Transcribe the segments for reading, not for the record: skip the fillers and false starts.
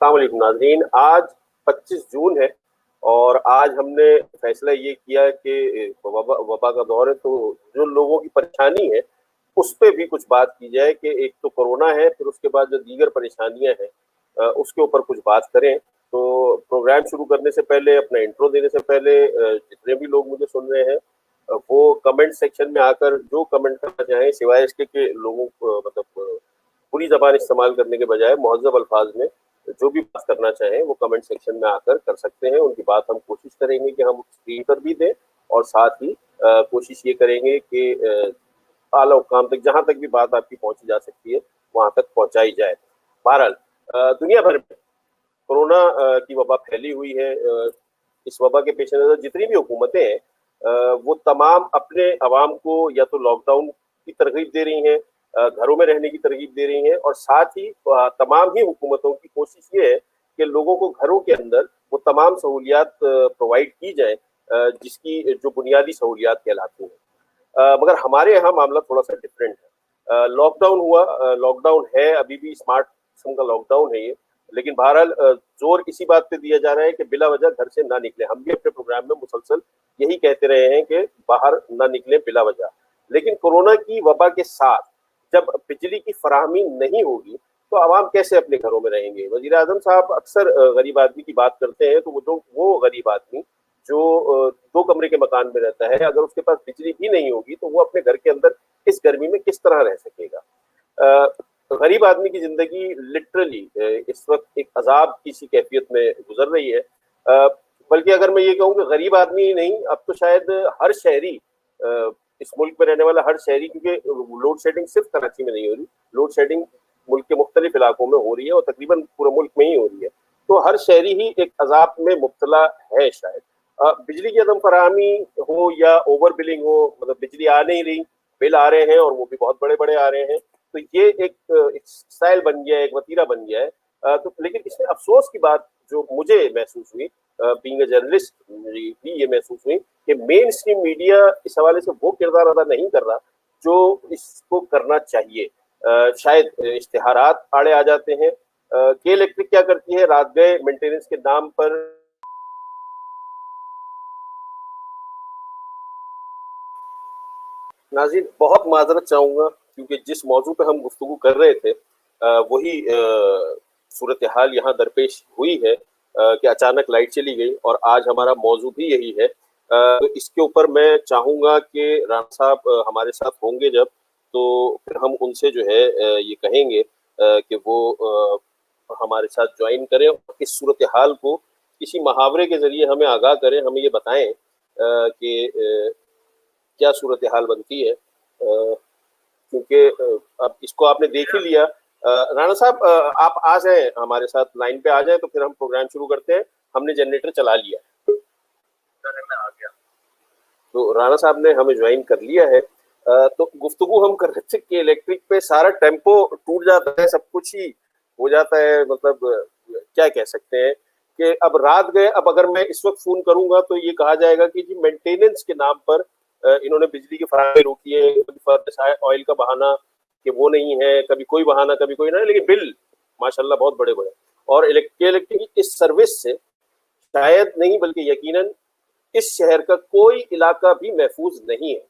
अस्सलाम वालेकुम नाज़रीन। आज 25 जून है और आज हमने फैसला ये किया कि वबा वबा का दौर है, तो जो लोगों की परेशानी है, उस पे भी कुछ बात की जाए कि एक तो कोरोना है, फिर उसके बाद जो दीगर परेशानियाँ हैं उसके ऊपर कुछ बात करें। तो प्रोग्राम शुरू करने से पहले, अपना इंट्रो देने से पहले जितने भी लोग मुझे सुन रहे हैं वो कमेंट सेक्शन में आकर जो कमेंट करना चाहें, सिवाय इसके कि लोगों को बुरी ज़बान इस्तेमाल करने के बजाय मुहज़्ज़ब अल्फाज में जो भी बात करना चाहें वो कमेंट सेक्शन में आकर कर सकते हैं। उनकी बात हम कोशिश करेंगे कि हम स्क्रीन पर भी दें और साथ ही कोशिश ये करेंगे कि आला हुकाम तक जहाँ तक भी बात आपकी पहुँची जा सकती है, वहाँ तक पहुँचाई जाए। बहरहाल दुनिया भर में कोरोना की वबा फैली हुई है। इस वबा के पेश नज़र जितनी भी हुकूमतें हैं वो तमाम अपने अवाम को या तो लॉकडाउन की तरगीब दे रही हैं, घरों में रहने की तरगीब दे रही हैं और साथ ही तमाम ही हुकूमतों की कोशिश ये है कि लोगों को घरों के अंदर वो तमाम सहूलियात प्रोवाइड की जाएँ जिसकी जो बुनियादी सहूलियात कहलाती हैं। मगर हमारे यहाँ मामला थोड़ा-सा डिफरेंट है। लॉकडाउन हुआ, लॉकडाउन है, अभी भी स्मार्ट किस्म का लॉकडाउन है ये। लेकिन बहरहाल ज़ोर इसी बात पे दिया जा रहा है कि बिला वजह घर से ना निकलें। हम भी अपने प्रोग्राम में मुसलसल यही कहते रहे हैं कि बाहर ना निकलें बिला वजह। लेकिन कोरोना की वबा के साथ जब बिजली की फराहमी नहीं होगी, तो आवाम कैसे अपने घरों में रहेंगे? वज़ीर-ए-आज़म साहब अक्सर गरीब आदमी की बात करते हैं, तो वो गरीब आदमी जो 2 कमरे के मकान में रहता है, अगर उसके पास बिजली भी नहीं होगी, तो वो अपने घर के अंदर इस गर्मी में किस तरह रह सकेगा? गरीब आदमी की ज़िंदगी लिटरली इस वक़्त एक अज़ाब की सी कैफ़ियत में गुज़र रही है। बल्कि अगर मैं ये कहूँ कि गरीब आदमी ही नहीं, अब तो शायद हर शहरी इस मुल्क में रहने वाला हर शहरी, क्योंकि लोड शेडिंग सिर्फ़ कराची में नहीं हो रही, लोड शेडिंग मुल्क के मुख्तलिफ इलाकों में हो रही है और तकरीबन पूरे मुल्क में ही हो रही है। तो हर शहरी ही एक अज़ाब में मुब्तला है शायद। बिजली की अदम फराहमी हो या ओवर बिलिंग हो, मतलब बिजली आ नहीं रही, बिल आ रहे हैं और वो भी बहुत बड़े-बड़े आ रहे हैं। तो ये एक स्टाइल बन गया है, एक वतीरा बन गया है। तो लेकिन इसमें अफ़सोस की बात जो मुझे महसूस हुई बीइंग अ जर्नलिस्ट, मुझे भी ये महसूस हुई कि मेन स्ट्रीम मीडिया इस हवाले से वो किरदार अदा नहीं कर रहा, जो इसको करना चाहिए। शायद इश्तिहारात आड़े आ जाते हैं। के इलेक्ट्रिक क्या करती है, रात गए मेंटेनेंस के नाम पर नाज़रीन बहुत माज़रत चाहूँगा क्योंकि जिस मौज़ू पे हम गुफ्तगू कर रहे थे वही सूरत-ए-हाल यहाँ दरपेश हुई है कि अचानक लाइट चली गई और आज हमारा मौज़ू भी यही है। तो इसके ऊपर मैं चाहूँगा कि राना साहब हमारे साथ होंगे जब, तो फिर हम उनसे जो है ये कहेंगे कि वो हमारे साथ जॉइन करें और इस सूरत-ए-हाल को किसी मुहावरे के ज़रिए हमें आगाह करें, हमें ये बताएँ कि क्या सूरत-ए-हाल बनती है। क्योंकि अब इसको आपने देख ही लिया। राना साहब आप आ जाएँ हमारे साथ, लाइन पे आ जाएँ तो फिर हम प्रोग्राम शुरू करते हैं। हमने जनरेटर चला लिया है। मैं आ गया। तो राना साहब ने हमें जॉइन कर लिया है। तो गुफ्तगू हम कर रहे थे कि इलेक्ट्रिक पे सारा टेम्पो टूट जाता है, सब कुछ ही हो जाता है, मतलब क्या कह सकते हैं कि अब रात गए, अब अगर मैं इस वक़्त फ़ोन करूँगा तो ये कहा जाएगा कि जी मेंटेनेंस के नाम पर इन्होंने बिजली की फराहमी रोकी है, कभी फर्नेस ऑयल का बहाना कि वो नहीं है, कभी कोई बहाना, कभी कोई ना, लेकिन बिल माशाल्लाह बहुत बड़े-बड़े। और इलेक्ट्रिक की इस सर्विस से शायद नहीं बल्कि यकीनन इस शहर का कोई इलाका भी महफूज नहीं है।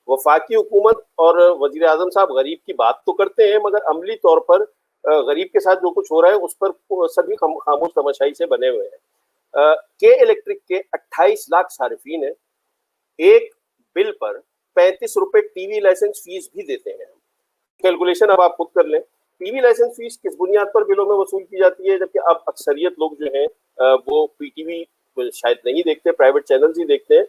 वफाकी हुकूमत और वज़ीर-ए-आज़म साहब गरीब की बात तो करते हैं, मगर अमली तौर पर गरीब के साथ जो कुछ हो रहा है उस पर सभी खामोश तमाशाई से बने हुए हैं। के इलेक्ट्रिक के 28 लाख सारिफीन हैं। एक बिल पर 35 रुपए टीवी लाइसेंस फीस भी देते हैं। कैलकुलेशन अब आप खुद कर लें। टीवी लाइसेंस फीस किस बुनियाद पर बिलों में वसूल की जाती है, जबकि अब अक्सरियत लोग जो हैं वो पीटीवी शायद नहीं देखते, प्राइवेट चैनल्स ही देखते हैं।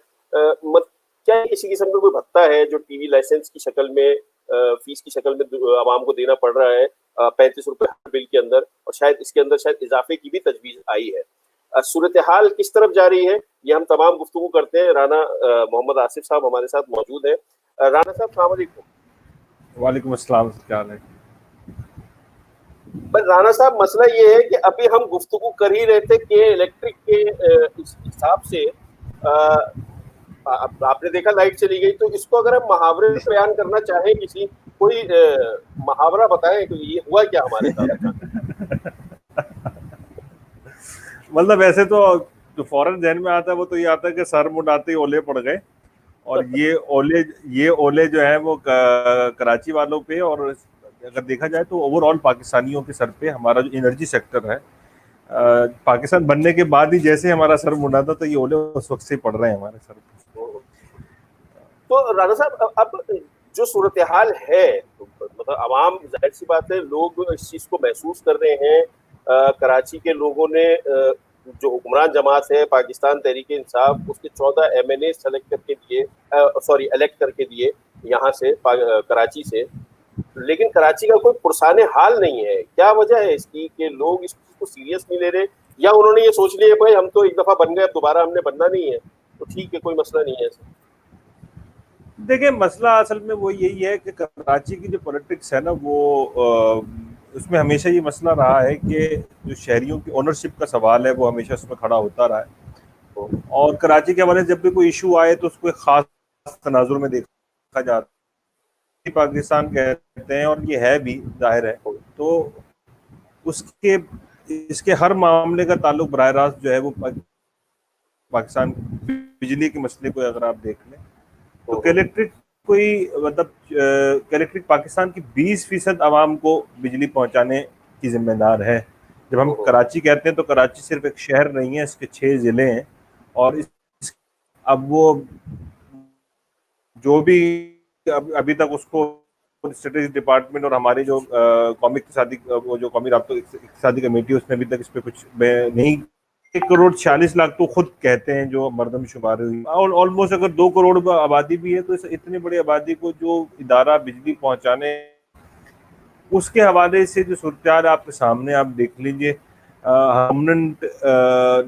क्या किसी किस्म का कोई भत्ता है जो टीवी लाइसेंस की शक्ल में फीस की शक्ल में आवाम को देना पड़ रहा है 35 रुपए हर बिल के अंदर, और शायद इसके अंदर शायद इजाफे की भी तजवीज़ आई है। सूरत-ए-हाल किस तरफ जा रही है, ये हम तमाम गुफ्तगू करते हैं। राना मोहम्मद आसिफ साहब हमारे साथ मौजूद हैं। राना साहब अस्सलाम वालेकुम। वालेकुम अस्सलाम, क्या हाल है? पर राना साहब मसला ये है कि अभी हम गुफ्तगू कर ही रहे थे कि इलेक्ट्रिक के इस हिसाब से आपने देखा लाइट चली गई, तो इसको अगर हम मुहावरे में बयान करना चाहें, किसी कोई मुहावरा बताएं कि ये हुआ क्या हमारे साथ अचानक। मतलब ऐसे तो जो फौरन जहन में आता है वो तो ये आता है कि सर मुंडाते ही ओले पड़ गए। और ये ओले जो है वो कराची वालों पे, और अगर देखा जाए तो ओवरऑल पाकिस्तानियों के सर पे हमारा जो एनर्जी सेक्टर है, पाकिस्तान बनने के बाद ही जैसे हमारा सर मुंडा था, तो ये ओले उस वक्त से पड़ रहे हैं हमारे सर पे। तो राणा साहब, अब जो सूरत हाल है, तो मतलब आवाम, जाहिर सी बात है, लोग इस चीज को महसूस कर रहे हैं। कराची के लोगों ने जो हुक्मरान जमात है पाकिस्तान तहरीक इंसाफ, उसके 14 MNA सेलेक्ट करके दिए, सॉरी इलेक्ट करके दिए यहाँ से, कराची से। लेकिन कराची का कोई पुरसाने हाल नहीं है। क्या वजह है इसकी कि लोग इस चीज को सीरियस नहीं ले रहे? या उन्होंने ये सोच लिया भाई हम तो एक दफा बन गए, अब दोबारा हमने बनना नहीं है, तो ठीक है, कोई मसला नहीं है। देखिए, मसला असल में वो यही है कि कराची की जो पॉलिटिक्स है ना, वो उसमें हमेशा ये मसला रहा है कि जो शहरियों की ओनरशिप का सवाल है वो हमेशा उसमें खड़ा होता रहा है। और कराची के हवाले से जब भी कोई इशू आए तो उसको एक खास तनाजुर में देखा जाता है। पाकिस्तान कहते हैं, और ये है भी, जाहिर है। तो उसके इसके हर मामले का ताल्लुक बराह रास्त जो है वो पाकिस्तान बिजली के मसले को अगर आप देख लें तो कलेक्ट्रेट कोई मतलब कलेक्ट्रेट पाकिस्तान की 20% आवाम को बिजली पहुंचाने की जिम्मेदार है। जब हम कराची कहते हैं तो कराची सिर्फ एक शहर नहीं है, इसके 6 जिले हैं। और अब वो जो भी अभी तक उसको स्ट्रेटेजिक डिपार्टमेंट और हमारे जो कौमी इक़्तिसादी, वो जो कौमी राब्ता इक़्तिसादी कमेटी है, उसने अभी तक इस पर कुछ नहीं। 1,46,00,000 तो खुद कहते हैं जो मरदमशुमारी हुई, और ऑलमोस्ट अगर 2 करोड़ आबादी भी है तो इतनी बड़ी आबादी को जो इदारा बिजली पहुंचाने, उसके हवाले से जो सूरत आपके सामने आप देख लीजिए। परमानेंट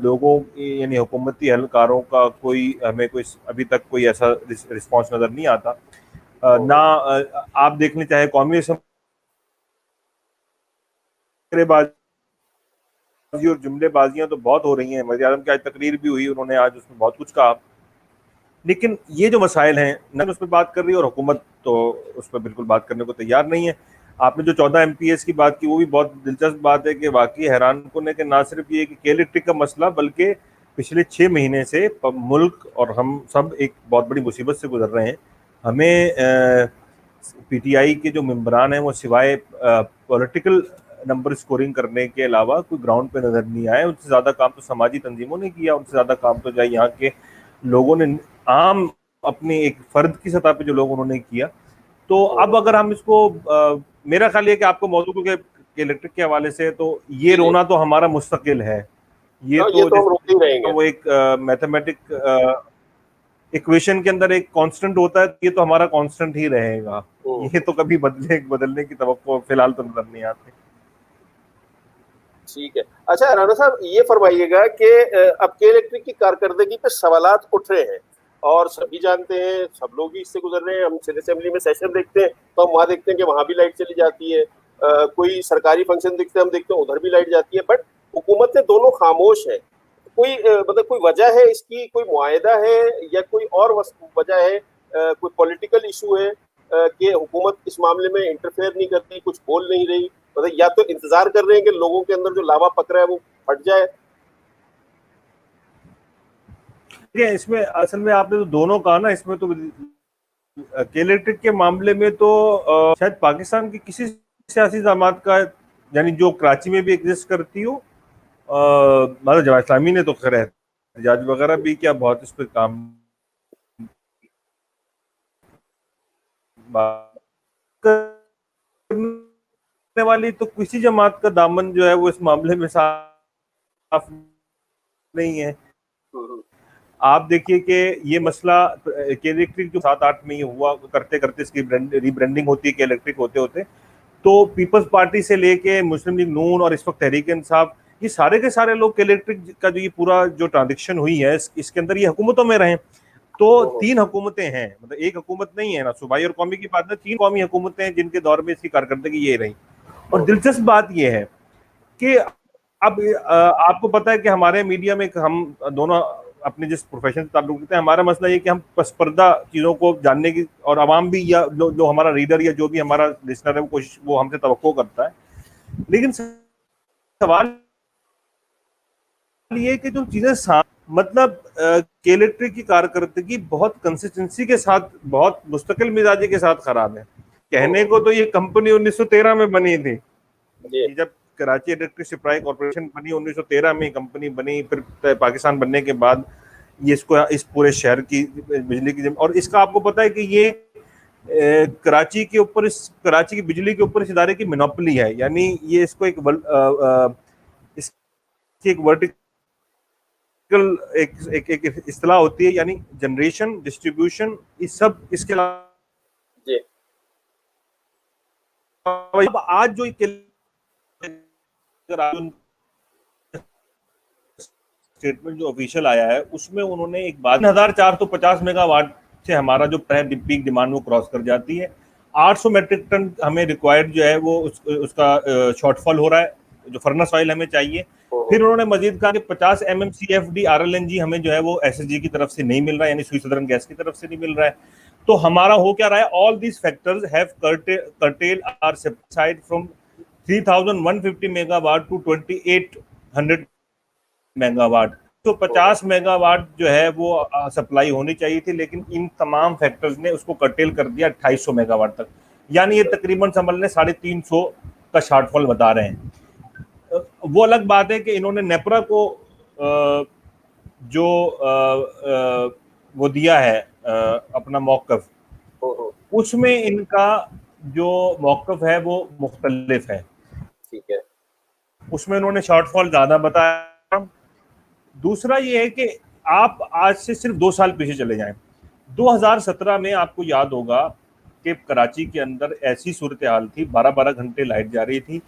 लोगों यानी हुकूमती एहलकारों का हमें कोई अभी तक कोई ऐसा रिस्पॉन्स नजर नहीं आता। ना आप देख लें, चाहे कौमी और जुमलेबाजियां तो बहुत हो रही हैं। वज़ीर-ए-आज़म की आज तकरीर भी हुई, उन्होंने आज उसमें बहुत कुछ कहा। लेकिन ये जो मसाइल हैं, न उस पर बात कर रही है, और हुकूमत तो उस पर बिल्कुल बात करने को तैयार नहीं है। आपने जो 14 MPs की बात की, वो भी बहुत दिलचस्प बात है कि वाकई हैरान कुन है कि ना सिर्फ ये कि इलेक्ट्रिक का मसला, बल्कि पिछले 6 महीने से मुल्क और हम सब एक बहुत बड़ी मुसीबत से गुजर रहे हैं। हमें PTI के जो मेंबरान हैं वो सिवाय पॉलिटिकल नंबर स्कोरिंग करने के अलावा कोई ग्राउंड पे नजर नहीं आए। उनसे ज़्यादा काम तो समाजी तंजीमों ने किया, उनसे ज़्यादा काम तो यहाँ के लोगों ने, आम अपने एक फर्द की सतह पे जो लोग उन्होंने किया। तो अब अगर हम इसको मेरा ख्याल ये कि आपको मौजूद के इलेक्ट्रिक के हवाले से, तो ये रोना तो हमारा मुस्तकिल है। ये तो हम रोते ही रहेंगे। वो एक मैथमेटिक इक्वेशन के अंदर एक कांस्टेंट होता है, ये तो हमारा कांस्टेंट ही रहेगा। ये तो कभी बदलने की तवक्को फिलहाल तो नजर नहीं आती। ठीक है। अच्छा राणा साहब, ये फरमाइएगा कि अब के इलेक्ट्रिक की कारकर्दगी पे सवालात उठ रहे हैं, और सभी जानते हैं, सब लोग ही इससे गुजर रहे हैं। हम सिटी असेंबली में सेशन देखते हैं तो हम वहाँ देखते हैं कि वहाँ भी लाइट चली जाती है। कोई सरकारी फंक्शन देखते हैं, हम देखते हैं उधर भी लाइट जाती है, बट हुकूमत से दोनों खामोश है। कोई मतलब कोई वजह है इसकी? कोई मुआहदा है या कोई और वजह है? कोई पॉलिटिकल इशू है कि हुकूमत इस मामले में इंटरफेयर नहीं करती, कुछ बोल नहीं रही? मतलब या तो इंतजार कर रहे हैं कि लोगों के अंदर जो लावा पकड़ा है वो फट जाए। इसमें असल में आपने तो दोनों कहा ना। इसमें तो इलेक्ट्रिक के मामले में तो शायद पाकिस्तान की किसी सियासी जमात का, यानी जो कराची में भी एग्जिस्ट करती हो, मतलब जमात इस्लामी ने तो खैर एहतजाज वगैरह भी किया, बहुत इस पर काम करने वाली, तो किसी जमात का दामन जो है वो इस मामले में साफ नहीं है। आप देखिए कि ये मसला इलेक्ट्रिक जो 7-8 में हुआ, करते करते इसकी रीब्रांडिंग होती है कि इलेक्ट्रिक होते होते, तो पीपल्स पार्टी से लेके मुस्लिम लीग नून और इस वक्त तहरीक इंसाफ, ये सारे के सारे लोग इलेक्ट्रिक का जो ये पूरा जो ट्रांजेक्शन हुई है, इसके अंदर ये हुकूमतों में रहे। तो 3 हुकूमतें हैं, मतलब एक हुकूमत नहीं है ना, सूबाई और कौमी की बात है, 3 कौमी हुकूमतें हैं जिनके दौर में इसकी कारकर्दगी ये रही। और दिलचस्प बात यह है कि अब आपको पता है कि हमारे मीडिया में हम दोनों अपने जिस प्रोफेशन से ताल्लुक रखते हैं, हमारा मसला ये कि हम पसपर्दा चीज़ों को जानने की, और आवाम भी या जो हमारा रीडर या जो भी हमारा लिसनर है वो हमसे तवक्को करता है। लेकिन सवाल ये कि जो चीजें मतलब के इलेक्ट्रिक की कारकर्दगी बहुत कंसिस्टेंसी के साथ, बहुत मुस्तकिल मिजाजी के साथ खराब है। कहने को तो ये कंपनी 1913 में बनी थी, जब कराची इलेक्ट्रिक सप्लाई कॉर्पोरेशन बनी 1913 में कंपनी बनी, फिर पाकिस्तान बनने के बाद ये इसको इस पूरे शहर की बिजली की, और इसका आपको पता है कि ये कराची के ऊपर, इस कराची की बिजली के ऊपर इस इदारे की मोनोपोली है, यानी ये इसको एक इसकी एक वर्टिकल एक इस्तेलाह होती है, यानी जनरेशन, डिस्ट्रीब्यूशन, इस सब इसके अलावा आज जो स्टेटमेंट जो ऑफिशियल आया है उसमें उन्होंने एक बात, 1450 मेगावाट से हमारा जो पीक डिमांड वो क्रॉस कर जाती है। 800 मेट्रिक टन हमें रिक्वायर्ड जो है वो उसका शॉर्टफॉल हो रहा है, जो फर्नेस ऑयल हमें चाहिए। फिर उन्होंने मजीद कहा कि 50 MMCFD RLNG हमें जो है वो SSG की तरफ से नहीं मिल रहा है, यानी स्वीट सदर्न गैस की तरफ से नहीं मिल रहा है। तो हमारा हो क्या रहा है, all these factors have curtailed our side from 3150 megawatt to 2800 megawatt. तो 50 मेगावाट जो है वो सप्लाई होनी चाहिए थी, लेकिन इन तमाम फैक्टर्स ने उसको कर्टेल कर दिया 2800 मेगावाट तक, यानी ये तकरीबन समझ लें 350 का शॉर्टफॉल बता रहे हैं। वो अलग बात है कि इन्होंने नेपरा को जो वो दिया है अपना मौकफ, उसमें इनका जो मौकफ है वो मुख्तलिफ है। ठीक है, उसमें उन्होंने शॉर्टफॉल ज्यादा बताया। दूसरा ये है कि आप आज से सिर्फ 2 साल पीछे चले जाएं, 2017 में आपको याद होगा कि कराची के अंदर ऐसी सूरत हाल थी, 12-12 घंटे लाइट जा रही थी।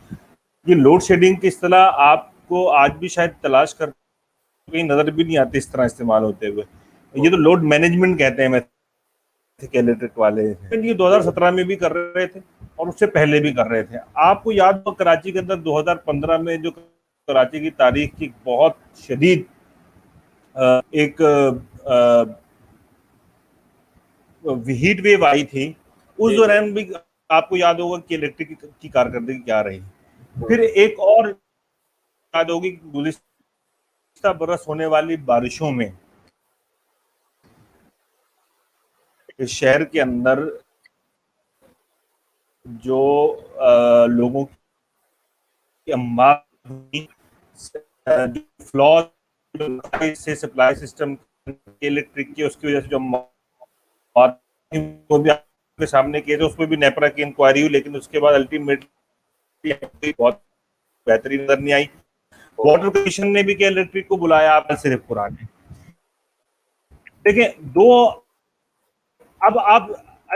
ये लोड शेडिंग की इस्तेलाह आपको आज भी शायद तलाश कर कहीं नजर भी नहीं आती इस तरह इस्तेमाल होते हुए। ये तो लोड मैनेजमेंट कहते हैं इलेक्ट्रिक वाले, ये 2017 में भी कर रहे थे और उससे पहले भी कर रहे थे। आपको याद हो कराची के अंदर 2015 में जो कराची की तारीख की बहुत शदीद एक हीट वेव आई थी, उस दौरान भी आपको याद होगा कि इलेक्ट्रिक की कारकर्दगी क्या रही। फिर एक और याद होगी गुज़िश्ता बरस होने वाली बारिशों में शहर के अंदर जो लोगों की फ्लॉ से सप्लाई सिस्टम इलेक्ट्रिक की, उसकी वजह से जो वो भी आपके सामने किए थे, उसमें भी नेपरा की इंक्वायरी हुई, लेकिन उसके बाद अल्टीमेटली बहुत बेहतरीन नजर नहीं आई। वाटर कमीशन ने भी क्या इलेक्ट्रिक को बुलाया, आपने सिर्फ पुराने। देखिए अब आप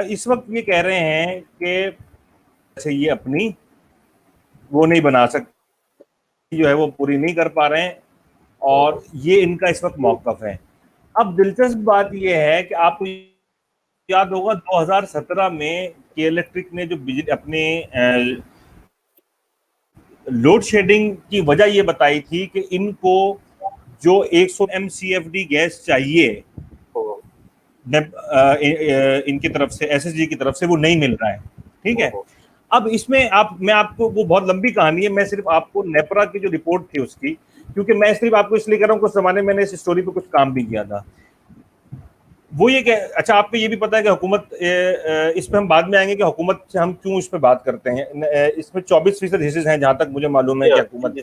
इस वक्त ये कह रहे हैं कि ये अपनी वो नहीं बना सकती, जो है वो पूरी नहीं कर पा रहे हैं, और ये इनका इस वक्त मौकफ है। अब दिलचस्प बात ये है कि आपको याद होगा 2017 में के इलेक्ट्रिक ने जो बिजली अपने लोड शेडिंग की वजह ये बताई थी कि इनको जो 100 MCFD गैस चाहिए इनकी तरफ से, SSG की तरफ से, वो नहीं मिल रहा है। ठीक है, अब इसमें मैं आपको, वो बहुत लंबी कहानी है, मैं सिर्फ आपको नेपरा की जो रिपोर्ट थी उसकी, क्योंकि मैं सिर्फ आपको इसलिए कह रहा हूँ कुछ जमाने में मैंने इस स्टोरी पे कुछ काम भी किया था। वो ये क्या, अच्छा आपको ये भी पता है कि हुकूमत, इसमें हम बाद में आएंगे कि हुकूमत से हम क्यों इस पे बात करते हैं। इसमें 24% हिस्से हैं जहां तक मुझे मालूम है कि हुकूमत के,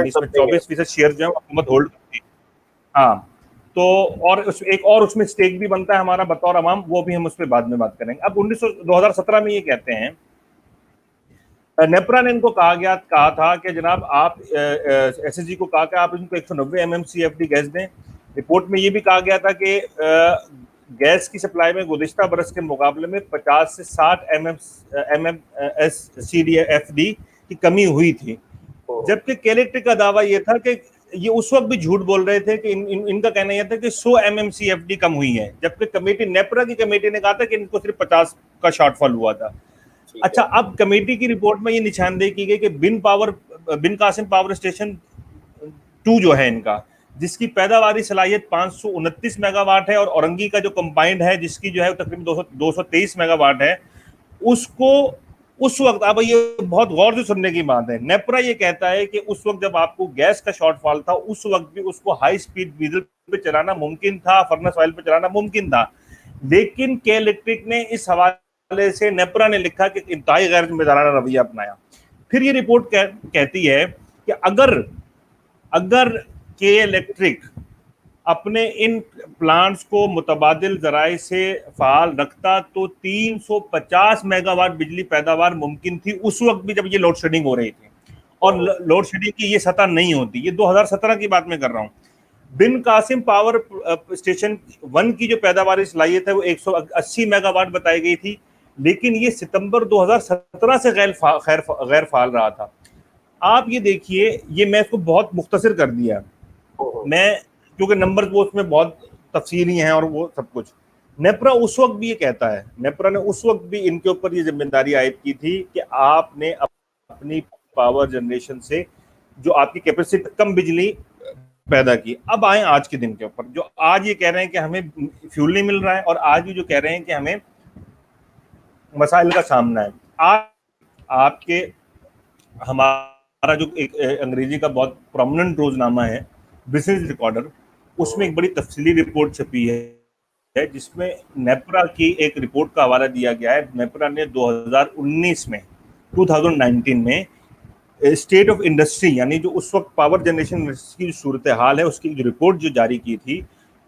इसमें 24% शेयर जो है हुकूमत होल्ड करती है। हाँ, तो और एक और उसमें स्टेक भी बनता है हमारा बतौर अवाम, वो भी हम उस पर बाद में बात करेंगे। अब 2017 में ये कहते हैं, नेपरा ने इनको कहा था कि जनाब आप SSG को कहा कि आप इनको 190 MMCFD गैस दें। रिपोर्ट में ये भी कहा गया था कि गैस की सप्लाई में गुज़िश्ता बरस के मुकाबले में 50 से 60 MMSCFD की कमी हुई थी, जबकि इलेक्ट्रिक का दावा ये था कि ये उस वक्त भी झूठ बोल रहे थे कि इनका कहना यह था कि 100 MMCFD कम हुई है, जबकि कमेटी, नेपरा की कमेटी ने कहा था कि इनको सिर्फ 50 का शॉर्टफॉल हुआ था। अच्छा, अब कमेटी की रिपोर्ट में ये निशानदेही की गई कि बिन कासिम पावर स्टेशन 2 जो है इनका, जिसकी पैदावारी सलाहियत 529 मेगावाट है, और औरंगी का जो कंबाइंड है जिसकी जो है तकरीबन 223 मेगावाट है, उसको उस वक्त, अब ये बहुत गौर से सुनने की बात है, नेपरा ये कहता है कि उस वक्त जब आपको गैस का शॉर्टफॉल था, उस वक्त भी उसको हाई स्पीड डीजल पे चलाना मुमकिन था, फर्नेस ऑयल पे चलाना मुमकिन था। लेकिन के इलेक्ट्रिक ने इस हवाले से, नेपरा ने लिखा कि इंतहाई गैर जिम्मेदाराना रवैया अपनाया। फिर ये रिपोर्ट कहती है कि अगर के इलेक्ट्रिक अपने इन प्लांट्स को मुतबादिल जराए से फाल रखता तो 350 मेगावाट बिजली पैदावार मुमकिन थी, उस वक्त भी जब ये लोड शेडिंग हो रही थी। और लोड शेडिंग की ये सतह नहीं होती, ये 2017 की बात मैं कर रहा हूँ। बिन कासिम पावर स्टेशन 1 की जो पैदावार सलाहियत है वो 180 मेगावाट बताई गई थी, लेकिन ये सितंबर 2017 से गैर फाल रहा था। आप ये देखिए, ये मैं इसको बहुत मुख्तसर कर दिया मैं, क्योंकि नंबर वो उसमें बहुत तफसीली हैं और वो सब कुछ। नेपरा उस वक्त भी ये कहता है, नेपरा ने उस वक्त भी इनके ऊपर ये जिम्मेदारी आयद की थी कि आपने अपनी पावर जनरेशन से जो आपकी कैपेसिटी कम बिजली पैदा की। अब आए आज के दिन के ऊपर, जो आज ये कह रहे हैं कि हमें फ्यूल नहीं मिल रहा है, और आज भी जो कह रहे हैं कि हमें मसाइल का सामना है। आज आपके हमारा जो एक अंग्रेजी का बहुत प्रोमिनेंट रोजनामा है बिजनेस रिकॉर्डर, उसमें एक बड़ी तफसीली रिपोर्ट छपी है जिसमें नेपरा की एक रिपोर्ट का हवाला दिया गया है। नेपरा ने 2019 में स्टेट ऑफ इंडस्ट्री, यानी जो उस वक्त पावर जनरेशन इंडस्ट्री की सूरत हाल है, उसकी जो रिपोर्ट जो जारी की थी,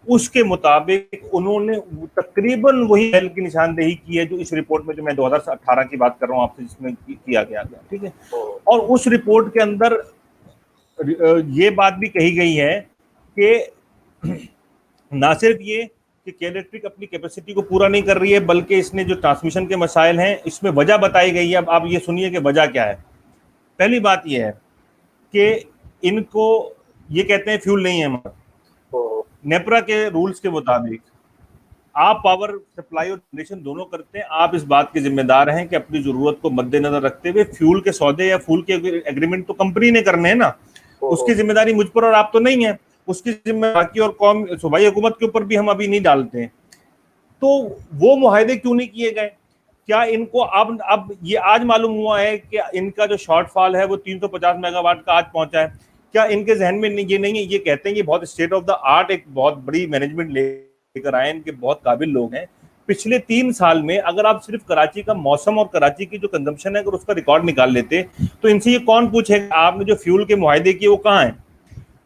उसके मुताबिक उन्होंने तकरीबन वही पहल की निशानदेही की है जो इस रिपोर्ट में, जो मैं 2018 की बात कर रहा हूँ आपसे, जिसमें किया गया था, ठीक है। और उस रिपोर्ट के अंदर ये बात भी कही गई है कि ना सिर्फ ये कि के इलेक्ट्रिक अपनी कैपेसिटी को पूरा नहीं कर रही है, बल्कि इसने जो ट्रांसमिशन के मसाइल हैं, इसमें वजह बताई गई है। अब आप ये सुनिए कि वजह क्या है। पहली बात ये है कि इनको ये कहते हैं फ्यूल नहीं है हमारा। नेपरा के रूल्स के मुताबिक आप पावर सप्लाई और जनरेशन दोनों करते हैं, आप इस बात के जिम्मेदार हैं कि अपनी जरूरत को मद्देनजर रखते हुए फ्यूल के सौदे या फ्यूल के एग्रीमेंट तो कंपनी ने करने हैं ना, उसकी जिम्मेदारी मुझ पर और आप तो नहीं है, उसकी जिम्मेदारी और कौम सूबाई हुकूमत के ऊपर भी हम अभी नहीं डालते हैं। तो वो मुआहदे क्यों नहीं किए गए? क्या इनको अब ये आज मालूम हुआ है कि इनका जो शॉर्टफॉल है वो 350 मेगावाट का आज पहुंचा है? क्या इनके जहन में ये नहीं है? ये कहते हैं कि बहुत स्टेट ऑफ द आर्ट एक बहुत बड़ी मैनेजमेंट लेकर आए, इनके बहुत काबिल लोग हैं। पिछले 3 साल में अगर आप सिर्फ कराची का मौसम और कराची की जो कंजम्पशन है अगर उसका रिकॉर्ड निकाल लेते, तो इनसे ये कौन पूछेगा आपने जो फ्यूल के मुआहदे किए वो कहाँ हैं?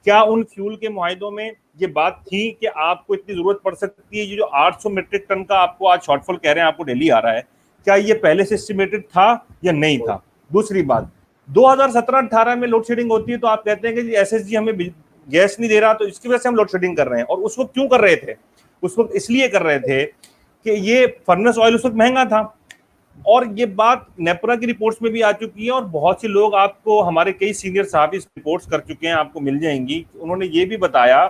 क्या उन फ्यूल के मुआहदों में ये बात थी कि आपको इतनी जरूरत पड़ सकती है? ये जो 800 मीट्रिक टन का आपको आज शॉर्टफॉल कह रहे हैं आपको दिल्ली आ रहा है, क्या ये पहले से एस्टिमेटेड था या नहीं था? दूसरी बात, 2017-18 में लोड शेडिंग होती है तो आप कहते हैं कि एसएसजी हमें गैस नहीं दे रहा, तो इसकी वजह से हम लोड शेडिंग कर रहे हैं। और उस वक्त क्यों कर रहे थे? उस वक्त इसलिए कर रहे थे कि ये फर्नेस ऑयल उस वक्त महंगा था। और ये बात नेपरा की रिपोर्ट्स में भी आ चुकी है, और बहुत से लोग, आपको हमारे कई सीनियर साहब इस रिपोर्ट्स कर चुके हैं, आपको मिल जाएंगी। उन्होंने ये भी बताया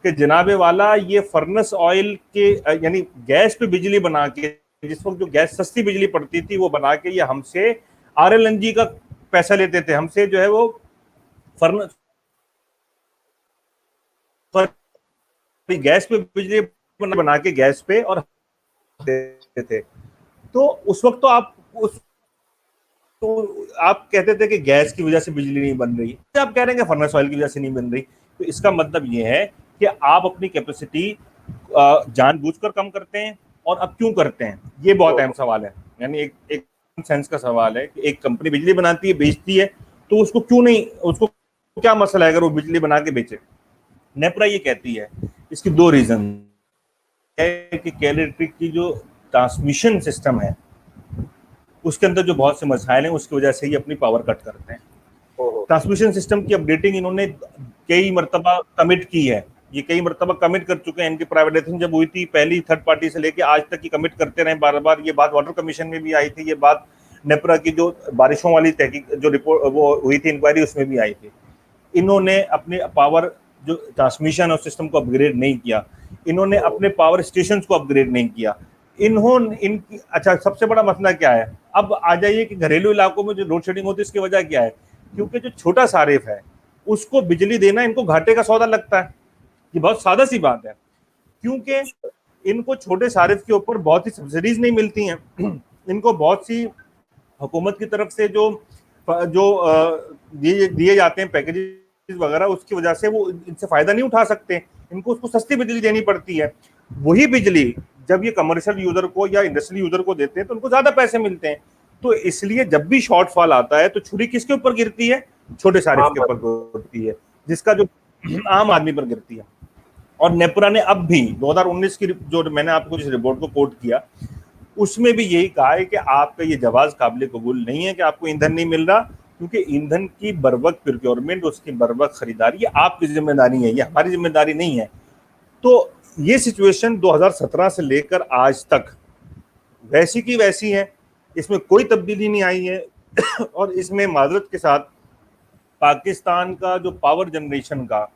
कि जनाबे वाला ये फर्नेस ऑयल के यानी गैस पे बिजली बना के, जिस वक्त जो गैस सस्ती बिजली पड़ती थी वो बना के ये हमसे आरएलएनजी का पैसा लेते थे, हमसे जो है वो फर्नेस गैस पे बिजली बना के गैस पे और देते थे। तो उस वक्त तो आप कहते थे कि गैस की वजह से बिजली नहीं बन रही, आप कह रहे हैं कि फर्नेस ऑयल की वजह से नहीं बन रही। तो इसका मतलब ये है कि आप अपनी कैपेसिटी जानबूझकर कम करते हैं, और अब क्यों करते हैं? ये बहुत अहम सवाल है। यानी एक सेंस का सवाल है कि एक कंपनी बिजली बनाती है, बेचती है, तो उसको क्यों नहीं, उसको क्या मसला है अगर वो बिजली बना के बेचे? नेपरा ये कहती है इसकी 2 रीजन है कि के इलेक्ट्रिक की जो ट्रांसमिशन सिस्टम है उसके अंदर जो बहुत से मसाइल हैं उसकी वजह से ही अपनी पावर कट करते हैं। ट्रांसमिशन सिस्टम की अपडेटिंग इन्होंने कई मरतबा कमिट की है, ये कई मरतबा कमिट कर चुके हैं। इनकी प्राइवेटाइजेशन जब हुई थी पहली थर्ड पार्टी से लेके आज तक की कमिट करते रहे बार बार। ये बात वाटर कमीशन में भी आई थी, ये बात नेपरा की जो बारिशों वाली तहकीक जो रिपोर्ट वो हुई थी इंक्वायरी उसमें भी आई थी। इन्होंने अपने पावर जो ट्रांसमिशन और सिस्टम को अपग्रेड नहीं किया, इन्होंने अपने पावर स्टेशन को अपग्रेड नहीं किया, इनकी अच्छा सबसे बड़ा मसला क्या है? अब आ जाइए कि घरेलू इलाकों में जो लोड शेडिंग होती है इसकी वजह क्या है? क्योंकि जो छोटा सारिफ है उसको बिजली देना इनको घाटे का सौदा लगता है। ये बहुत सादा सी बात है, क्योंकि इनको छोटे सारिफ के ऊपर बहुत सी सब्सिडीज नहीं मिलती हैं, इनको बहुत सी हुकूमत की तरफ से जो जो दिए जाते हैं पैकेजेस वगैरह, उसकी वजह से वो इनसे फायदा नहीं उठा सकते, इनको उसको सस्ती बिजली देनी पड़ती है। वही बिजली जब ये कमर्शियल यूजर को या इंडस्ट्रियल यूजर को देते हैं तो उनको ज्यादा पैसे मिलते हैं। तो इसलिए जब भी शॉर्टफॉल आता है तो छुरी किसके ऊपर गिरती है? छोटे सारिफ के ऊपर गिरती है, जिसका जो आम आदमी पर गिरती है। और नेपरा ने अब भी 2019 की जो मैंने आपको जिस रिपोर्ट को कोट किया उसमें भी यही कहा है कि आपका ये जवाब काबिल कबूल नहीं है कि आपको ईंधन नहीं मिल रहा, क्योंकि ईंधन की बर्वक्त प्रोक्योरमेंट, उसकी बर्वक्त खरीदारी ये आपकी जिम्मेदारी है, ये हमारी जिम्मेदारी नहीं है। तो ये सिचुएशन 2017 से लेकर आज तक वैसी की वैसी है, इसमें कोई तब्दीली नहीं आई है। और इसमें माजरत के साथ पाकिस्तान का जो पावर जनरेशन का,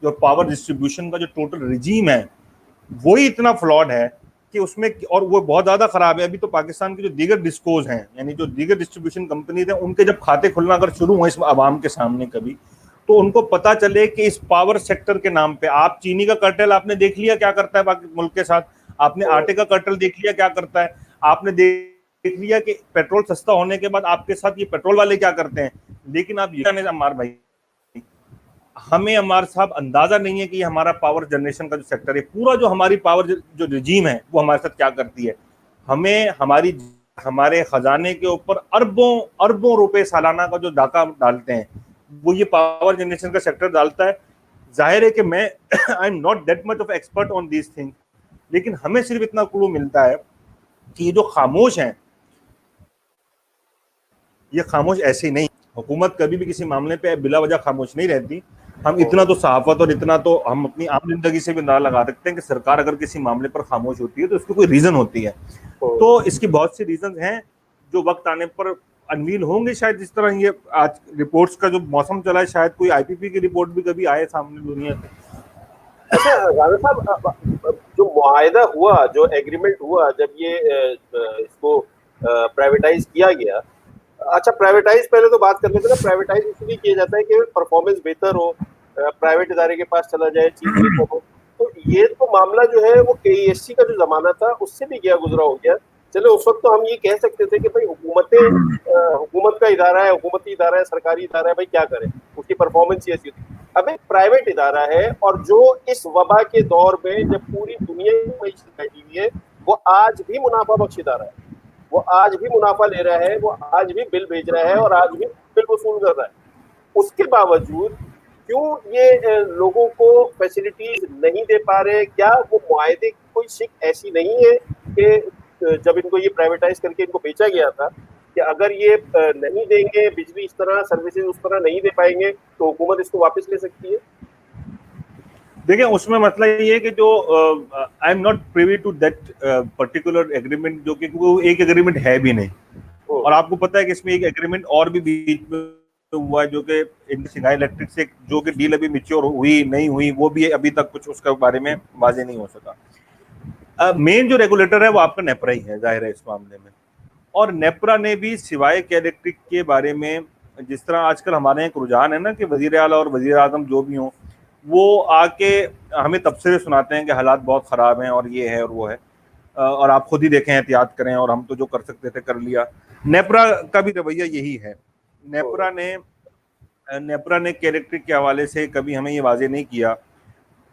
जो पावर डिस्ट्रीब्यूशन का जो टोटल रिजीम है, वही इतना फ्लॉड है कि उसमें, और वो बहुत ज्यादा खराब है। अभी तो पाकिस्तान के जो दीगर डिस्कोज हैं, यानी जो दीगर डिस्ट्रीब्यूशन कंपनीज हैं, उनके जब खाते खुलना अगर शुरू हुए इस आवाम के सामने कभी, तो उनको पता चले कि इस पावर सेक्टर के नाम पे, आप चीनी का कर्टेल आपने देख लिया क्या करता है बाकी मुल्क के साथ, आपने आटे का कर्टेल देख लिया क्या करता है, आपने देख लिया कि पेट्रोल सस्ता होने के बाद आपके साथ ये पेट्रोल वाले क्या करते हैं। लेकिन आप ये अम्मार भाई, हमें अम्मार साहब अंदाजा नहीं है कि ये हमारा पावर जनरेशन का जो सेक्टर है, पूरा जो हमारी पावर जो रिजीम है वो हमारे साथ क्या करती है। हमें हमारे खजाने के ऊपर अरबों अरबों रुपए सालाना का जो डाका डालते हैं, वो ये पावर जनरेशन का सेक्टर डालता है। जाहिर है कि मैं आई am not that much of expert on this thing, लेकिन हमें सिर्फ इतना क्लू मिलता है कि ये जो खामोश हैं, ये खामोश ऐसे ही नहीं। हुकूमत कभी भी किसी मामले पे बिला वजह खामोश नहीं रहती। हम इतना तो सहाफत और इतना तो हम अपनी आम जिंदगी से भी अंदाजा लगा सकते हैं कि सरकार अगर किसी मामले पर खामोश होती है तो उसकी कोई रीजन होती है। तो इसकी बहुत सी रीजन हैं जो वक्त आने पर अनवील होंगे शायद। जिस तरह ये आज रिपोर्ट्स का जो मौसम चला है, शायद कोई आईपीपी की रिपोर्ट भी कभी आए सामने दुनिया में। अच्छा राजा साहब, जो मुआहदा हुआ, जो एग्रीमेंट हुआ जब ये इसको प्राइवेटाइज किया गया, अच्छा प्राइवेटाइज पहले तो बात कर लेते हैं ना। प्राइवेटाइज इसलिए किया जाता है कि परफॉर्मेंस बेहतर हो, प्राइवेट इदारे के पास चला जाए, चीज हो। तो ये तो मामला जो है वो केईएससी का जो जमाना था उससे भी गया गुजरा हो गया। चलो उस वक्त तो हम ये कह सकते थे कि भाई हुकूमत का इदारा है, हुकूमती इदारा है, सरकारी इदारा है, भाई क्या करें, उसकी परफॉर्मेंस ही ऐसी होती है। अब एक प्राइवेट इदारा है और जो इस वबा के दौर में जब पूरी दुनिया में बैठी हुई है, वो आज भी मुनाफा बख्श इदारा है, वो आज भी मुनाफा ले रहा है, वो आज भी बिल भेज रहा है और आज भी बिल वसूल कर रहा है। उसके बावजूद क्यों ये लोगों को फैसिलिटीज नहीं दे पा रहे? क्या वो मुआहदे की कोई शिक ऐसी नहीं है कि जब इनको ये प्राइवेटाइज करके इनको बेचा गया था कि अगर ये नहीं देंगे बिजली, इस तरह सर्विसेज उस तरह नहीं दे पाएंगे, तो हुकूमत इसको वापस ले सकती है? देखिए, उसमें मतलब ये है कि जो I am not privy to that particular agreement, जो कि वो एक एग्रीमेंट है भी नहीं। और आपको पता है कि इसमें एक एग्रीमेंट और भी बीच में हुआ है, जो कि सिंगाई इलेक्ट्रिक से, जो कि डील अभी मैच्योर हुई नहीं हुई, वो भी अभी तक कुछ उसके बारे में वाजे नहीं हो सका। मेन जो रेगुलेटर है वो आपका नेपरा ही है, जाहिर है इस मामले में। और नेपरा ने भी सिवाय के इलेक्ट्रिक के बारे में, जिस तरह आजकल हमारे एक रुझान है ना कि वजीर आला और वजीर आजम जो भी हों, वो आके हमें तबसरे सुनाते हैं कि हालात बहुत ख़राब हैं और ये है और वो है, और आप खुद ही देखें, एहतियात करें, और हम तो जो कर सकते थे कर लिया। नेपरा का भी रवैया यही है। नेपरा ने इलेक्ट्रिक के हवाले से कभी हमें ये वाजे नहीं किया,